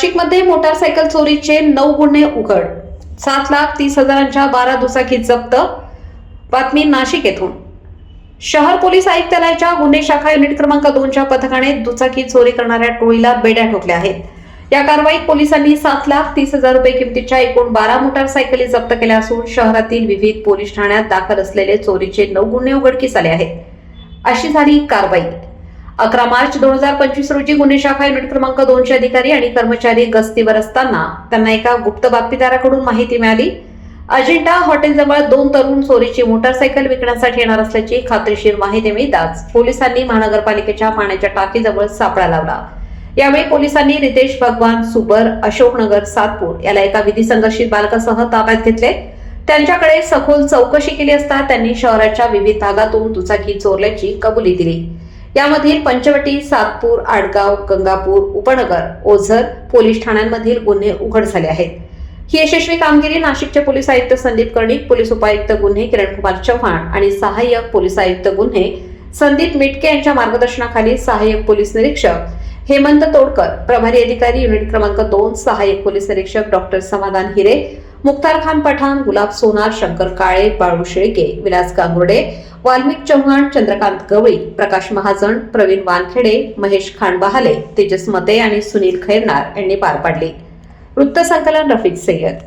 नाशिकमध्ये मोटारसायकल चोरीचे 9 गुन्हे उघड, 7,30,000च्या 12 दुचाकी जप्त. बातमी नाशिक येथून. शहर पोलीस आयुक्तालयाच्या गुन्हे शाखा युनिट क्रमांक 2च्या पथकाने दुचाकी चोरी करणाऱ्या टोळीला बेड्या ठोकल्या आहेत. या कारवाईत पोलिसांनी 7,30,000 रुपये किमतीच्या एकूण 12 मोटारसायकली जप्त केल्या असून शहरातील विविध पोलीस ठाण्यात दाखल असलेले चोरीचे 9 गुन्हे उघडकीस आले आहेत. अशी झाली कारवाई. 11 मार्च 2025 रोजी गुन्हे शाखा युनिट क्रमांक 2चे अधिकारी आणि कर्मचारी गस्तीवर असताना त्यांना एका गुप्त बातमीदाराकडून माहिती मिळाली. अजिंठा हॉटेलजवळ 2 तरुण चोरीची मोटारसायकल विकण्यासाठी येणार असल्याची खात्रीशीर माहिती मिळताच पोलिसांनी महानगरपालिकेच्या पाण्याच्या टाकीजवळ सापळा लावला. यावेळी पोलिसांनी रितेश भगवान सुबर, अशोकनगर, सातपूर याला एका विधी संघर्षित बालकासह ताब्यात घेतले. त्यांच्याकडे सखोल चौकशी केली असता त्यांनी शहराच्या विविध भागातून दुचाकी चोरल्याची कबुली दिली. यामधील पंचवटी, सातपूर, आडगाव, गंगापूर, उपनगर, ओझर पोलीस ठाण्यांमधील गुन्हे उघड झाले आहेत. ही यशस्वी कामगिरी नाशिकचे पोलीस आयुक्त संदीप कर्णिक, पोलीस उपायुक्त गुन्हे किरणकुमार चव्हाण आणि सहाय्यक पोलीस आयुक्त गुन्हे संदीप मिटके यांच्या मार्गदर्शनाखाली सहाय्यक पोलीस निरीक्षक हेमंत तोडकर, प्रभारी अधिकारी युनिट क्रमांक 2 सहाय्यक पोलीस निरीक्षक डॉक्टर समाधान हिरे, मुख्तार खान पठाण, गुलाब सोनार, शंकर काळे, बाळू शेळके, विलास गांगुर्डे, वाल्मिक चव्हाण, चंद्रकांत गवळी, प्रकाश महाजन, प्रवीण वानखेडे, महेश खांडबहाले, तेजस मते आणि सुनील खैरनार यांनी पार पाडली. वृत्तसंकलन रफिक सय्यद.